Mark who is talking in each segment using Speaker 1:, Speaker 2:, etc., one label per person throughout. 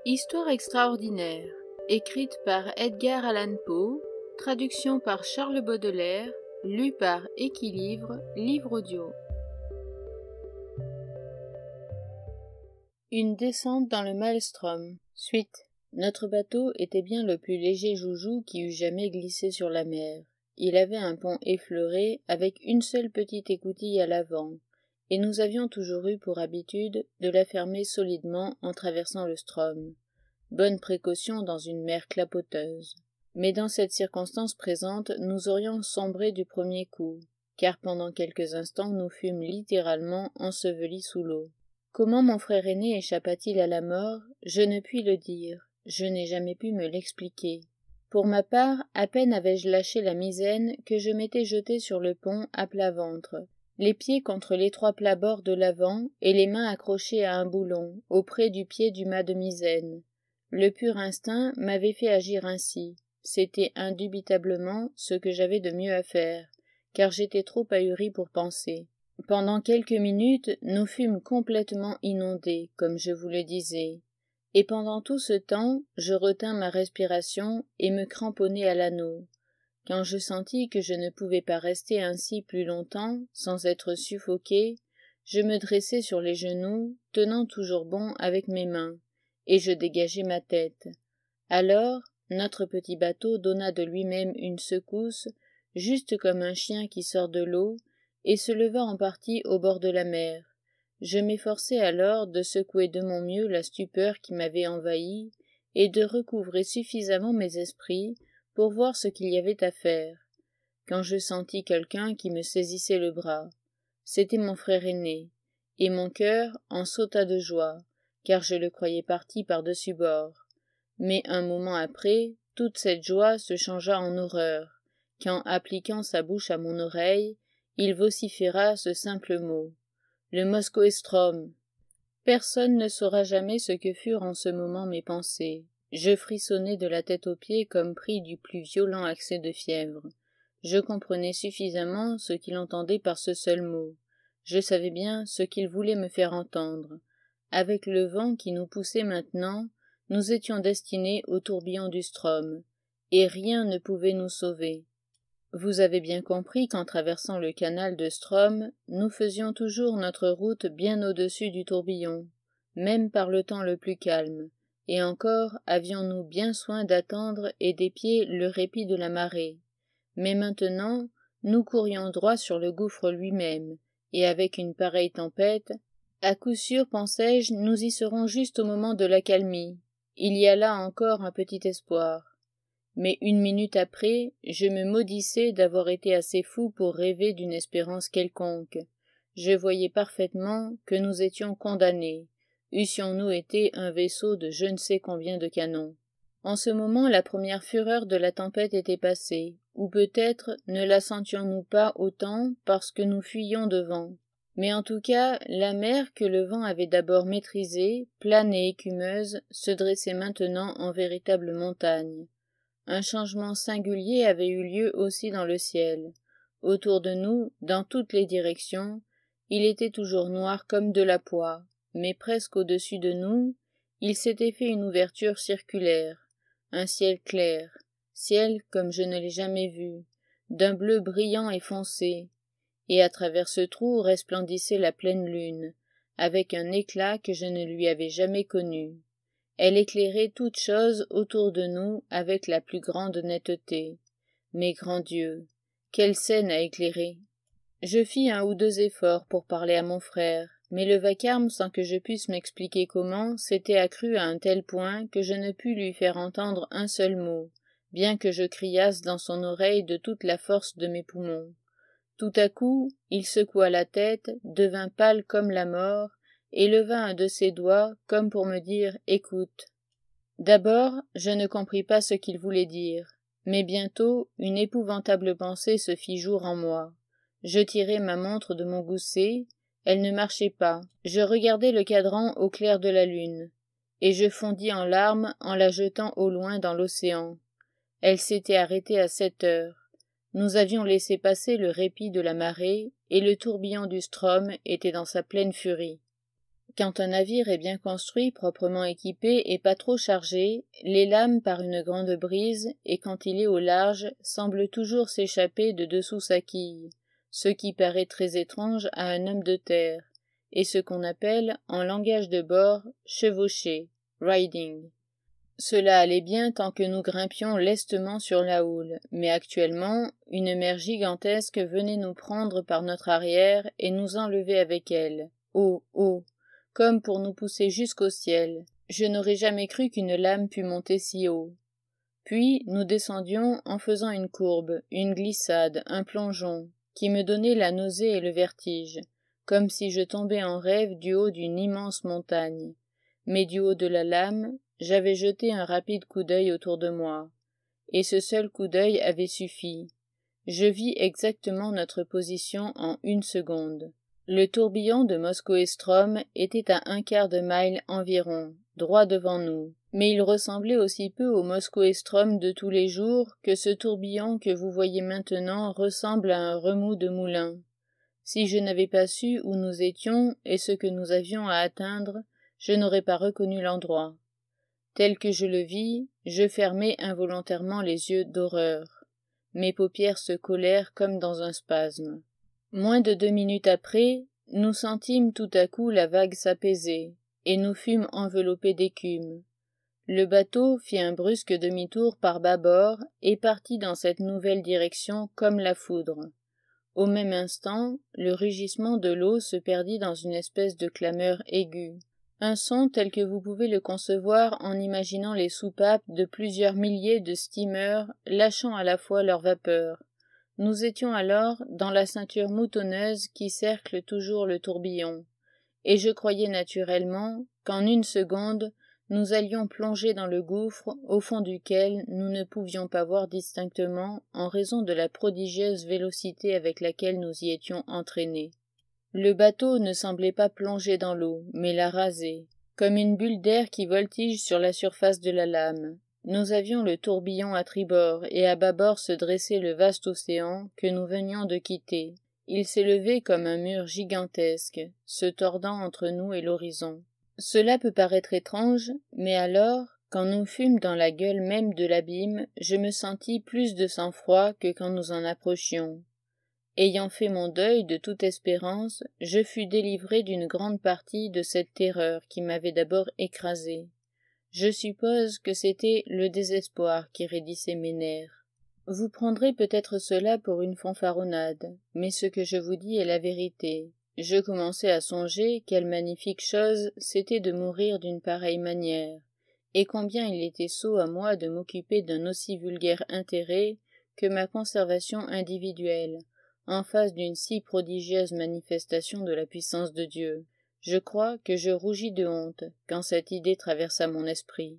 Speaker 1: Histoire extraordinaire, écrite par Edgar Allan Poe, traduction par Charles Baudelaire, lu par Équilivre, livre audio. Une descente dans le Maelstrom. Suite. Notre bateau était bien le plus léger joujou qui eût jamais glissé sur la mer. Il avait un pont effleuré, avec une seule petite écoutille à l'avant, et nous avions toujours eu pour habitude de la fermer solidement en traversant le Strom. Bonne précaution dans une mer clapoteuse. Mais dans cette circonstance présente, nous aurions sombré du premier coup, car pendant quelques instants nous fûmes littéralement ensevelis sous l'eau. Comment mon frère aîné échappa-t-il à la mort, je ne puis le dire, je n'ai jamais pu me l'expliquer. Pour ma part, à peine avais-je lâché la misaine que je m'étais jeté sur le pont à plat ventre, les pieds contre l'étroit plat-bord de l'avant et les mains accrochées à un boulon, auprès du pied du mât de misaine. Le pur instinct m'avait fait agir ainsi. C'était indubitablement ce que j'avais de mieux à faire, car j'étais trop ahuri pour penser. Pendant quelques minutes, nous fûmes complètement inondés, comme je vous le disais, et pendant tout ce temps, je retins ma respiration et me cramponnai à l'anneau. Quand je sentis que je ne pouvais pas rester ainsi plus longtemps, sans être suffoqué, je me dressai sur les genoux, tenant toujours bon avec mes mains, et je dégageai ma tête. Alors, notre petit bateau donna de lui-même une secousse, juste comme un chien qui sort de l'eau, et se leva en partie au bord de la mer. Je m'efforçai alors de secouer de mon mieux la stupeur qui m'avait envahi, et de recouvrer suffisamment mes esprits pour voir ce qu'il y avait à faire, quand je sentis quelqu'un qui me saisissait le bras. C'était mon frère aîné, et mon cœur en sauta de joie, car je le croyais parti par-dessus bord. Mais un moment après, toute cette joie se changea en horreur, quand, appliquant sa bouche à mon oreille, il vociféra ce simple mot. Le Moskoe-Ström. Personne ne saura jamais ce que furent en ce moment mes pensées. Je frissonnai de la tête aux pieds comme pris du plus violent accès de fièvre. Je comprenais suffisamment ce qu'il entendait par ce seul mot. Je savais bien ce qu'il voulait me faire entendre. Avec le vent qui nous poussait maintenant, nous étions destinés au tourbillon du Strom, et rien ne pouvait nous sauver. Vous avez bien compris qu'en traversant le canal de Strom, nous faisions toujours notre route bien au-dessus du tourbillon, même par le temps le plus calme, et encore avions-nous bien soin d'attendre et d'épier le répit de la marée. Mais maintenant, nous courions droit sur le gouffre lui-même, et avec une pareille tempête, à coup sûr, pensais-je, nous y serons juste au moment de l'accalmie. Il y a là encore un petit espoir. Mais une minute après, je me maudissais d'avoir été assez fou pour rêver d'une espérance quelconque. Je voyais parfaitement que nous étions condamnés, eussions-nous été un vaisseau de je ne sais combien de canons. En ce moment, la première fureur de la tempête était passée, ou peut-être ne la sentions-nous pas autant parce que nous fuyions devant. Mais en tout cas, la mer que le vent avait d'abord maîtrisée, plane et écumeuse, se dressait maintenant en véritable montagne. Un changement singulier avait eu lieu aussi dans le ciel. Autour de nous, dans toutes les directions, il était toujours noir comme de la poix, mais presque au-dessus de nous, il s'était fait une ouverture circulaire, un ciel clair, ciel comme je ne l'ai jamais vu, d'un bleu brillant et foncé, et à travers ce trou resplendissait la pleine lune, avec un éclat que je ne lui avais jamais connu. Elle éclairait toute chose autour de nous avec la plus grande netteté. Mais grand Dieu, quelle scène à éclairer! Je fis un ou deux efforts pour parler à mon frère, mais le vacarme, sans que je puisse m'expliquer comment, s'était accru à un tel point que je ne pus lui faire entendre un seul mot, bien que je criasse dans son oreille de toute la force de mes poumons. Tout à coup, il secoua la tête, devint pâle comme la mort, et leva un de ses doigts, comme pour me dire « Écoute ». D'abord, je ne compris pas ce qu'il voulait dire, mais bientôt, une épouvantable pensée se fit jour en moi. Je tirai ma montre de mon gousset, elle ne marchait pas. Je regardai le cadran au clair de la lune, et je fondis en larmes en la jetant au loin dans l'océan. Elle s'était arrêtée à 7 heures. Nous avions laissé passer le répit de la marée, et le tourbillon du Strom était dans sa pleine furie. Quand un navire est bien construit, proprement équipé et pas trop chargé, les lames par une grande brise, et quand il est au large, semblent toujours s'échapper de dessous sa quille, ce qui paraît très étrange à un homme de terre, et ce qu'on appelle, en langage de bord, chevaucher, riding. Cela allait bien tant que nous grimpions lestement sur la houle, mais actuellement, une mer gigantesque venait nous prendre par notre arrière et nous enlever avec elle, haut, haut, comme pour nous pousser jusqu'au ciel. Je n'aurais jamais cru qu'une lame pût monter si haut. Puis nous descendions en faisant une courbe, une glissade, un plongeon, qui me donnait la nausée et le vertige, comme si je tombais en rêve du haut d'une immense montagne. Mais du haut de la lame, j'avais jeté un rapide coup d'œil autour de moi, et ce seul coup d'œil avait suffi. Je vis exactement notre position en 1 seconde. Le tourbillon de Moskoe-Ström était à 1/4 de mille environ, droit devant nous, mais il ressemblait aussi peu au Moskoe-Ström de tous les jours que ce tourbillon que vous voyez maintenant ressemble à un remous de moulin. Si je n'avais pas su où nous étions et ce que nous avions à atteindre, je n'aurais pas reconnu l'endroit. Tel que je le vis, je fermai involontairement les yeux d'horreur. Mes paupières se collèrent comme dans un spasme. Moins de 2 minutes après, nous sentîmes tout à coup la vague s'apaiser, et nous fûmes enveloppés d'écume. Le bateau fit un brusque demi-tour par bâbord et partit dans cette nouvelle direction comme la foudre. Au même instant, le rugissement de l'eau se perdit dans une espèce de clameur aiguë. Un son tel que vous pouvez le concevoir en imaginant les soupapes de plusieurs milliers de steamers lâchant à la fois leur vapeur. Nous étions alors dans la ceinture moutonneuse qui cercle toujours le tourbillon, et je croyais naturellement qu'en 1 seconde, nous allions plonger dans le gouffre au fond duquel nous ne pouvions pas voir distinctement en raison de la prodigieuse vélocité avec laquelle nous y étions entraînés. Le bateau ne semblait pas plonger dans l'eau, mais la raser, comme une bulle d'air qui voltige sur la surface de la lame. Nous avions le tourbillon à tribord, et à bâbord se dressait le vaste océan que nous venions de quitter. Il s'élevait comme un mur gigantesque, se tordant entre nous et l'horizon. Cela peut paraître étrange, mais alors, quand nous fûmes dans la gueule même de l'abîme, je me sentis plus de sang-froid que quand nous en approchions. Ayant fait mon deuil de toute espérance, je fus délivré d'une grande partie de cette terreur qui m'avait d'abord écrasé. Je suppose que c'était le désespoir qui raidissait mes nerfs. Vous prendrez peut-être cela pour une fanfaronnade, mais ce que je vous dis est la vérité. Je commençais à songer quelle magnifique chose c'était de mourir d'une pareille manière, et combien il était sot à moi de m'occuper d'un aussi vulgaire intérêt que ma conservation individuelle, en face d'une si prodigieuse manifestation de la puissance de Dieu. Je crois que je rougis de honte quand cette idée traversa mon esprit.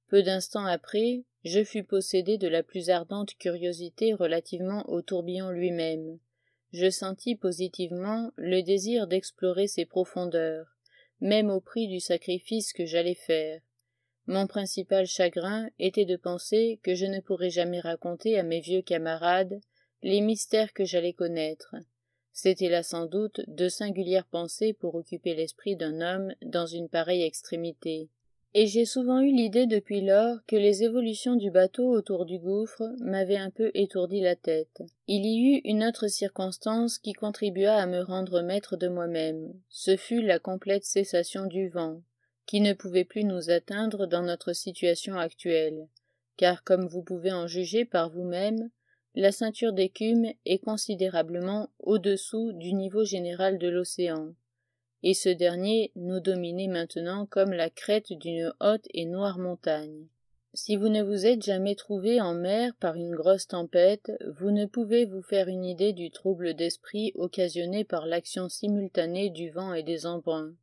Speaker 1: Peu d'instants après, je fus possédé de la plus ardente curiosité relativement au tourbillon lui-même. Je sentis positivement le désir d'explorer ses profondeurs, même au prix du sacrifice que j'allais faire. Mon principal chagrin était de penser que je ne pourrais jamais raconter à mes vieux camarades les mystères que j'allais connaître. C'était là sans doute de singulières pensées pour occuper l'esprit d'un homme dans une pareille extrémité. Et j'ai souvent eu l'idée depuis lors que les évolutions du bateau autour du gouffre m'avaient un peu étourdi la tête. Il y eut une autre circonstance qui contribua à me rendre maître de moi-même. Ce fut la complète cessation du vent, qui ne pouvait plus nous atteindre dans notre situation actuelle, car comme vous pouvez en juger par vous-même, la ceinture d'écume est considérablement au-dessous du niveau général de l'océan, et ce dernier nous dominait maintenant comme la crête d'une haute et noire montagne. Si vous ne vous êtes jamais trouvé en mer par une grosse tempête, vous ne pouvez vous faire une idée du trouble d'esprit occasionné par l'action simultanée du vent et des embruns.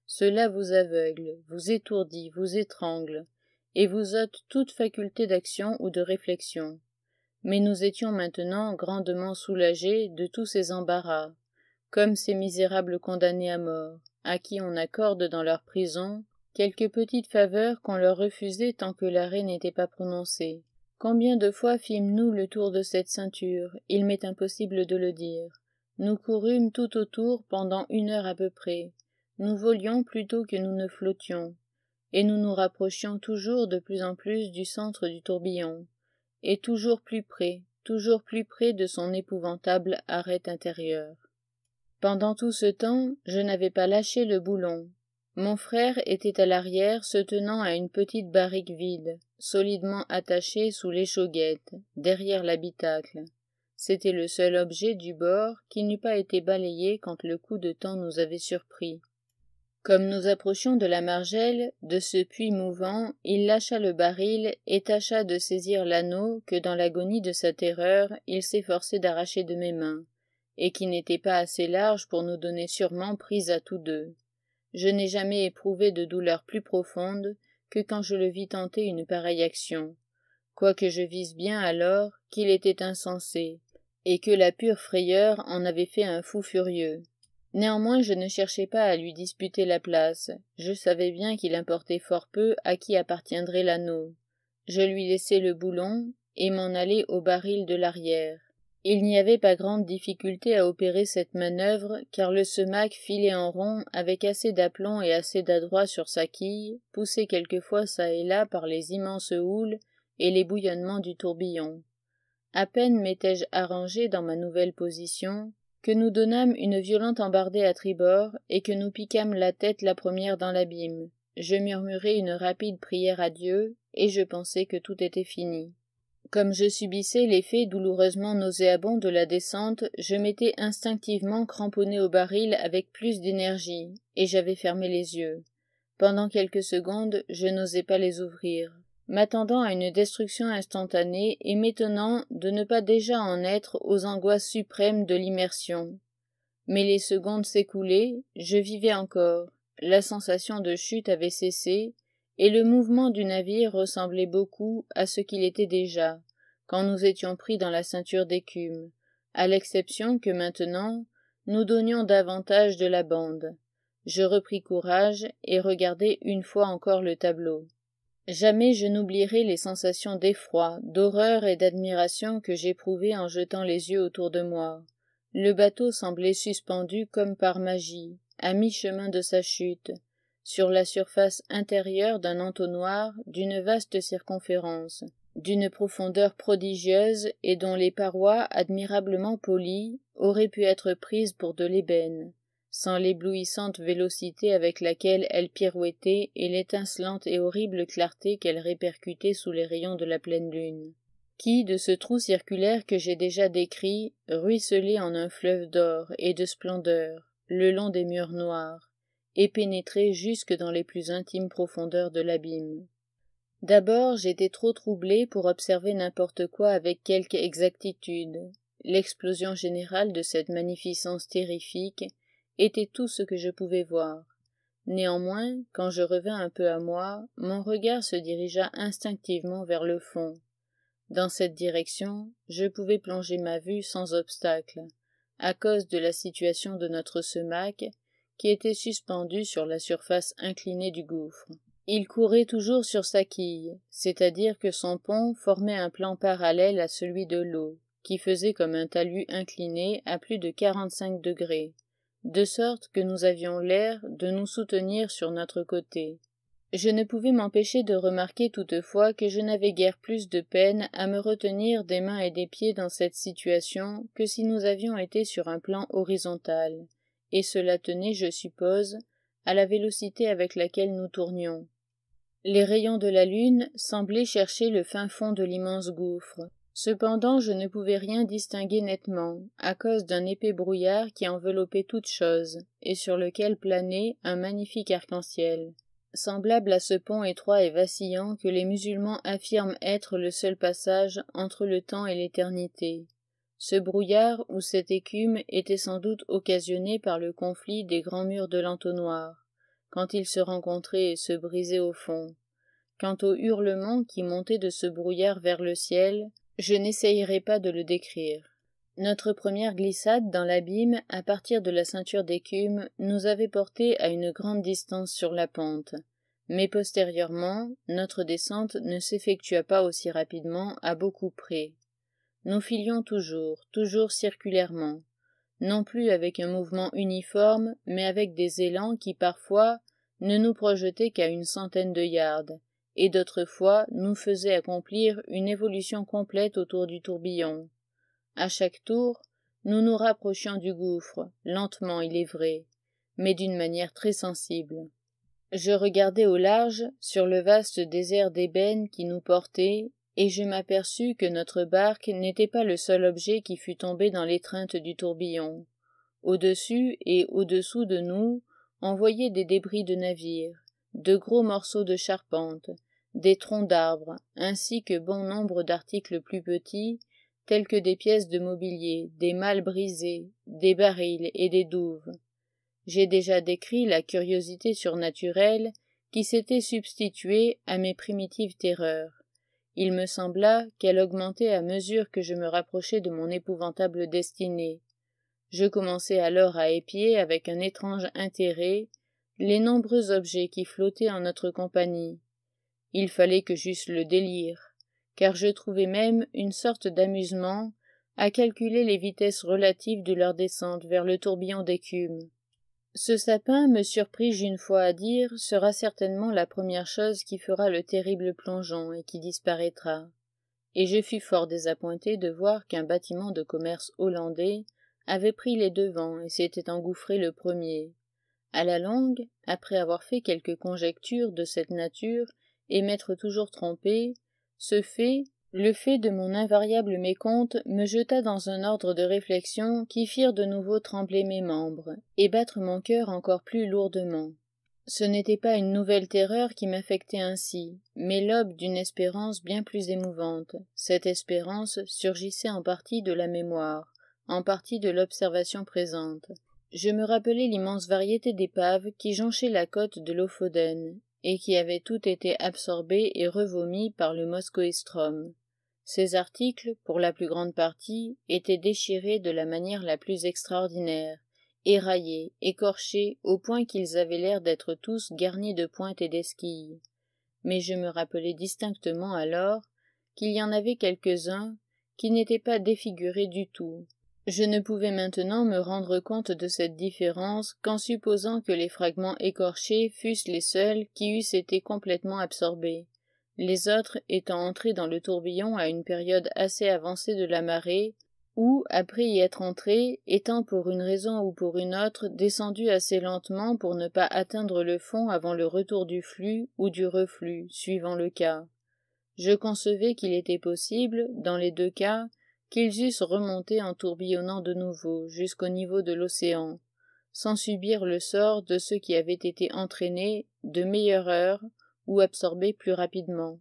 Speaker 1: Cela vous aveugle, vous étourdit, vous étrangle, et vous ôte toute faculté d'action ou de réflexion. Mais nous étions maintenant grandement soulagés de tous ces embarras, comme ces misérables condamnés à mort, à qui on accorde dans leur prison quelques petites faveurs qu'on leur refusait tant que l'arrêt n'était pas prononcé. Combien de fois fîmes-nous le tour de cette ceinture, il m'est impossible de le dire. Nous courûmes tout autour pendant 1 heure à peu près. nous volions plutôt que nous ne flottions, et nous nous rapprochions toujours de plus en plus du centre du tourbillon, et toujours plus près de son épouvantable arête intérieure. Pendant tout ce temps, je n'avais pas lâché le boulon. Mon frère était à l'arrière se tenant à une petite barrique vide, solidement attachée sous l'échauguette, derrière l'habitacle. C'était le seul objet du bord qui n'eût pas été balayé quand le coup de temps nous avait surpris. Comme nous approchions de la margelle, de ce puits mouvant, il lâcha le baril et tâcha de saisir l'anneau que, dans l'agonie de sa terreur, il s'efforçait d'arracher de mes mains, et qui n'était pas assez large pour nous donner sûrement prise à tous deux. Je n'ai jamais éprouvé de douleur plus profonde que quand je le vis tenter une pareille action, quoique je visse bien alors qu'il était insensé, et que la pure frayeur en avait fait un fou furieux. Néanmoins je ne cherchais pas à lui disputer la place, je savais bien qu'il importait fort peu à qui appartiendrait l'anneau. Je lui laissai le boulon, et m'en allai au baril de l'arrière. Il n'y avait pas grande difficulté à opérer cette manœuvre, car le semac filé en rond, avec assez d'aplomb et assez d'adroit sur sa quille, poussé quelquefois çà et là par les immenses houles et les bouillonnements du tourbillon. À peine m'étais-je arrangé dans ma nouvelle position, que nous donnâmes une violente embardée à tribord, et que nous piquâmes la tête la première dans l'abîme. Je murmurai une rapide prière à Dieu, et je pensai que tout était fini. Comme je subissais l'effet douloureusement nauséabond de la descente, je m'étais instinctivement cramponné au baril avec plus d'énergie, et j'avais fermé les yeux. Pendant quelques secondes, je n'osais pas les ouvrir, m'attendant à une destruction instantanée et m'étonnant de ne pas déjà en être aux angoisses suprêmes de l'immersion. Mais les secondes s'écoulaient, je vivais encore, la sensation de chute avait cessé, et le mouvement du navire ressemblait beaucoup à ce qu'il était déjà, quand nous étions pris dans la ceinture d'écume, à l'exception que maintenant, nous donnions davantage de la bande. Je repris courage et regardai une fois encore le tableau. Jamais je n'oublierai les sensations d'effroi, d'horreur et d'admiration que j'éprouvai en jetant les yeux autour de moi. Le bateau semblait suspendu comme par magie, à mi-chemin de sa chute, sur la surface intérieure d'un entonnoir d'une vaste circonférence, d'une profondeur prodigieuse et dont les parois admirablement polies auraient pu être prises pour de l'ébène, sans l'éblouissante vélocité avec laquelle elle pirouettait et l'étincelante et horrible clarté qu'elle répercutait sous les rayons de la pleine lune, qui, de ce trou circulaire que j'ai déjà décrit, ruisselait en un fleuve d'or et de splendeur, le long des murs noirs, et pénétrait jusque dans les plus intimes profondeurs de l'abîme. D'abord, j'étais trop troublé pour observer n'importe quoi avec quelque exactitude. L'explosion générale de cette magnificence terrifique était tout ce que je pouvais voir. Néanmoins, quand je revins un peu à moi, mon regard se dirigea instinctivement vers le fond. Dans cette direction, je pouvais plonger ma vue sans obstacle, à cause de la situation de notre semac, qui était suspendu sur la surface inclinée du gouffre. Il courait toujours sur sa quille, c'est-à-dire que son pont formait un plan parallèle à celui de l'eau, qui faisait comme un talus incliné à plus de 45 degrés, de sorte que nous avions l'air de nous soutenir sur notre côté. Je ne pouvais m'empêcher de remarquer toutefois que je n'avais guère plus de peine à me retenir des mains et des pieds dans cette situation que si nous avions été sur un plan horizontal, et cela tenait, je suppose, à la vélocité avec laquelle nous tournions. Les rayons de la lune semblaient chercher le fin fond de l'immense gouffre. Cependant, je ne pouvais rien distinguer nettement, à cause d'un épais brouillard qui enveloppait toute chose, et sur lequel planait un magnifique arc-en-ciel, semblable à ce pont étroit et vacillant que les musulmans affirment être le seul passage entre le temps et l'éternité. Ce brouillard ou cette écume était sans doute occasionné par le conflit des grands murs de l'entonnoir, quand ils se rencontraient et se brisaient au fond. Quant au hurlement qui montait de ce brouillard vers le ciel, je n'essayerai pas de le décrire. Notre première glissade dans l'abîme, à partir de la ceinture d'écume, nous avait portés à une grande distance sur la pente, mais postérieurement, notre descente ne s'effectua pas aussi rapidement à beaucoup près. Nous filions toujours circulairement. non plus avec un mouvement uniforme, mais avec des élans qui parfois ne nous projetaient qu'à 100 de yards, et d'autres fois nous faisaient accomplir une évolution complète autour du tourbillon. À chaque tour, nous nous rapprochions du gouffre, lentement il est vrai, mais d'une manière très sensible. Je regardai au large, sur le vaste désert d'ébène qui nous portait, et je m'aperçus que notre barque n'était pas le seul objet qui fût tombé dans l'étreinte du tourbillon. Au-dessus et au-dessous de nous, on voyait des débris de navires, de gros morceaux de charpente, des troncs d'arbres, ainsi que bon nombre d'articles plus petits, tels que des pièces de mobilier, des malles brisées, des barils et des douves. J'ai déjà décrit la curiosité surnaturelle qui s'était substituée à mes primitives terreurs. Il me sembla qu'elle augmentait à mesure que je me rapprochais de mon épouvantable destinée. Je commençai alors à épier avec un étrange intérêt les nombreux objets qui flottaient en notre compagnie. Il fallait que j'eusse le délire, car je trouvais même une sorte d'amusement à calculer les vitesses relatives de leur descente vers le tourbillon d'écume. Ce sapin, me surpris-je une fois à dire, sera certainement la première chose qui fera le terrible plongeon et qui disparaîtra. Et je fus fort désappointé de voir qu'un bâtiment de commerce hollandais avait pris les devants et s'était engouffré le premier. À la longue, après avoir fait quelques conjectures de cette nature et m'être toujours trompé, le fait de mon invariable mécompte me jeta dans un ordre de réflexion qui firent de nouveau trembler mes membres, et battre mon cœur encore plus lourdement. Ce n'était pas une nouvelle terreur qui m'affectait ainsi, mais l'aube d'une espérance bien plus émouvante. Cette espérance surgissait en partie de la mémoire, en partie de l'observation présente. Je me rappelais l'immense variété d'épaves qui jonchaient la côte de Lofoden, et qui avaient toutes été absorbées et revomies par le Moskoe-Ström. Ces articles, pour la plus grande partie, étaient déchirés de la manière la plus extraordinaire, éraillés, écorchés, au point qu'ils avaient l'air d'être tous garnis de pointes et d'esquilles. Mais je me rappelais distinctement alors qu'il y en avait quelques-uns qui n'étaient pas défigurés du tout. Je ne pouvais maintenant me rendre compte de cette différence qu'en supposant que les fragments écorchés fussent les seuls qui eussent été complètement absorbés, les autres étant entrés dans le tourbillon à une période assez avancée de la marée, ou, après y être entrés, étant pour une raison ou pour une autre descendus assez lentement pour ne pas atteindre le fond avant le retour du flux ou du reflux, suivant le cas. Je concevais qu'il était possible, dans les deux cas, qu'ils eussent remonté en tourbillonnant de nouveau jusqu'au niveau de l'océan, sans subir le sort de ceux qui avaient été entraînés de meilleure heure ou absorbés plus rapidement.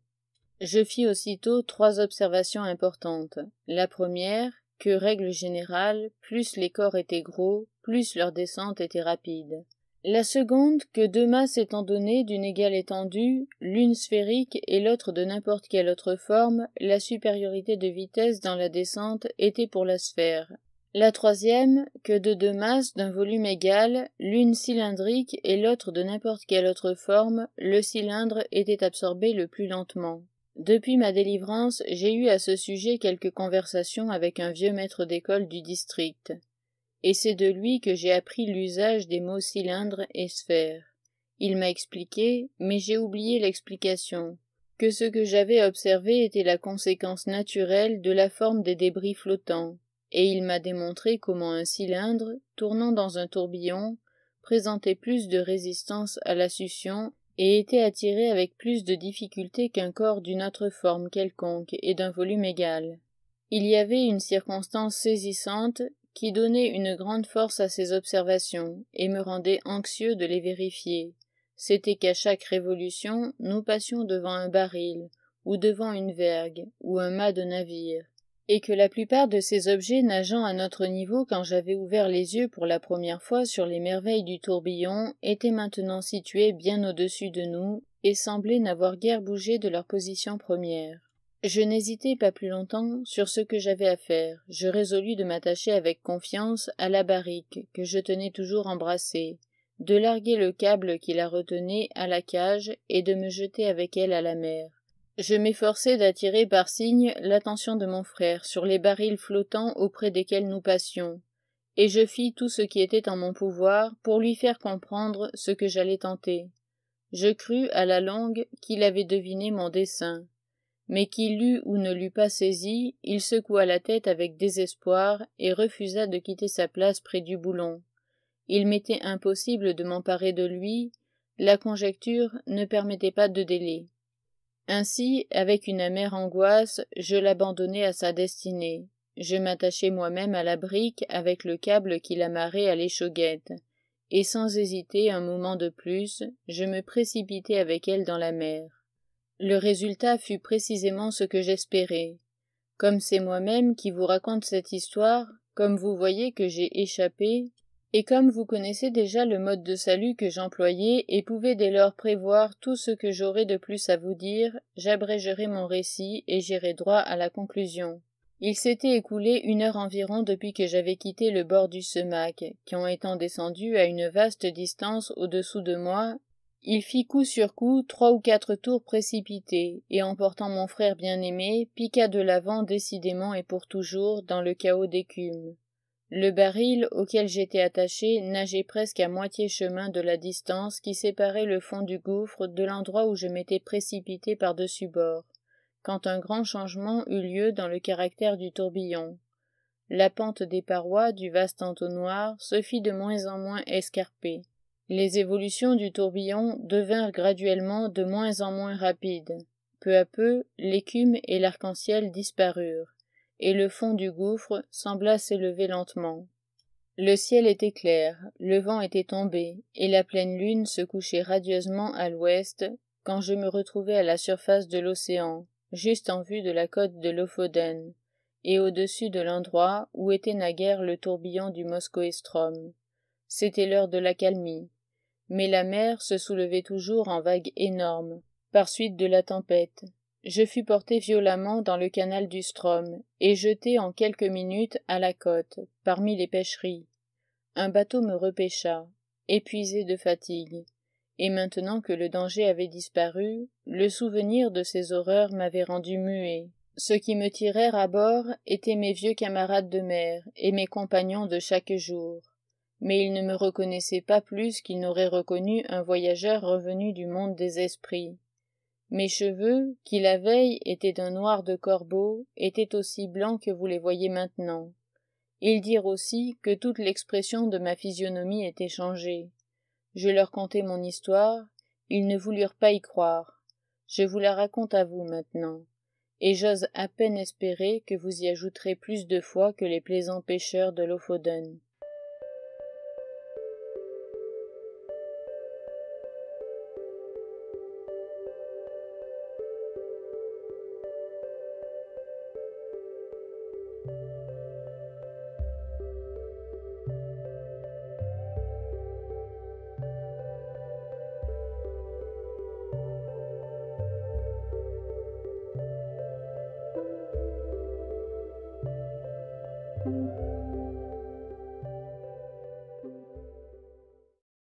Speaker 1: Je fis aussitôt 3 observations importantes. La première, que, règle générale, plus les corps étaient gros, plus leur descente était rapide. La seconde, que 2 masses étant données d'une égale étendue, l'une sphérique et l'autre de n'importe quelle autre forme, la supériorité de vitesse dans la descente était pour la sphère. La troisième, que de 2 masses d'un volume égal, l'une cylindrique et l'autre de n'importe quelle autre forme, le cylindre était absorbé le plus lentement. Depuis ma délivrance, j'ai eu à ce sujet quelques conversations avec un vieux maître d'école du district, et c'est de lui que j'ai appris l'usage des mots cylindre et sphère. Il m'a expliqué, mais j'ai oublié l'explication, que ce que j'avais observé était la conséquence naturelle de la forme des débris flottants, et il m'a démontré comment un cylindre, tournant dans un tourbillon, présentait plus de résistance à la succion et était attiré avec plus de difficulté qu'un corps d'une autre forme quelconque et d'un volume égal. Il y avait une circonstance saisissante qui donnait une grande force à ces observations et me rendait anxieux de les vérifier. C'était qu'à chaque révolution, nous passions devant un baril, ou devant une vergue, ou un mât de navire, et que la plupart de ces objets nageant à notre niveau quand j'avais ouvert les yeux pour la première fois sur les merveilles du tourbillon étaient maintenant situés bien au-dessus de nous et semblaient n'avoir guère bougé de leur position première. Je n'hésitai pas plus longtemps sur ce que j'avais à faire. Je résolus de m'attacher avec confiance à la barrique que je tenais toujours embrassée, de larguer le câble qui la retenait à la cage et de me jeter avec elle à la mer. Je m'efforçai d'attirer par signe l'attention de mon frère sur les barils flottants auprès desquels nous passions, et je fis tout ce qui était en mon pouvoir pour lui faire comprendre ce que j'allais tenter. Je crus, à la longue, qu'il avait deviné mon dessein. Mais qu'il l'eût ou ne l'eût pas saisi, il secoua la tête avec désespoir et refusa de quitter sa place près du boulon. Il m'était impossible de m'emparer de lui, la conjecture ne permettait pas de délai. Ainsi, avec une amère angoisse, je l'abandonnai à sa destinée. Je m'attachai moi-même à la brique avec le câble qui l'amarrait à l'échauguette, et sans hésiter un moment de plus, je me précipitai avec elle dans la mer. Le résultat fut précisément ce que j'espérais. Comme c'est moi-même qui vous raconte cette histoire, comme vous voyez que j'ai échappé, et comme vous connaissez déjà le mode de salut que j'employais et pouvez dès lors prévoir tout ce que j'aurai de plus à vous dire, j'abrégerai mon récit et j'irai droit à la conclusion. Il s'était écoulé 1 heure environ depuis que j'avais quitté le bord du Semac, qui en étant descendu à une vaste distance au-dessous de moi, il fit coup sur coup 3 ou 4 tours précipités, et emportant mon frère bien-aimé, piqua de l'avant décidément et pour toujours dans le chaos d'écume. Le baril auquel j'étais attaché nageait presque à moitié chemin de la distance qui séparait le fond du gouffre de l'endroit où je m'étais précipité par-dessus bord, quand un grand changement eut lieu dans le caractère du tourbillon. La pente des parois du vaste entonnoir se fit de moins en moins escarpée. Les évolutions du tourbillon devinrent graduellement de moins en moins rapides. Peu à peu, l'écume et l'arc-en-ciel disparurent, et le fond du gouffre sembla s'élever lentement. Le ciel était clair, le vent était tombé, et la pleine lune se couchait radieusement à l'ouest, quand je me retrouvai à la surface de l'océan, juste en vue de la côte de Lofoden, et au-dessus de l'endroit où était naguère le tourbillon du Moskoe-Ström. C'était l'heure de l'accalmie. Mais la mer se soulevait toujours en vagues énormes, par suite de la tempête. Je fus porté violemment dans le canal du Ström, et jeté en quelques minutes à la côte, parmi les pêcheries. Un bateau me repêcha, épuisé de fatigue, et maintenant que le danger avait disparu, le souvenir de ces horreurs m'avait rendu muet. Ceux qui me tirèrent à bord étaient mes vieux camarades de mer et mes compagnons de chaque jour. Mais ils ne me reconnaissaient pas plus qu'ils n'auraient reconnu un voyageur revenu du monde des esprits. Mes cheveux, qui la veille étaient d'un noir de corbeau, étaient aussi blancs que vous les voyez maintenant. Ils dirent aussi que toute l'expression de ma physionomie était changée. Je leur contai mon histoire, ils ne voulurent pas y croire. Je vous la raconte à vous maintenant, et j'ose à peine espérer que vous y ajouterez plus de foi que les plaisants pêcheurs de Lofoden.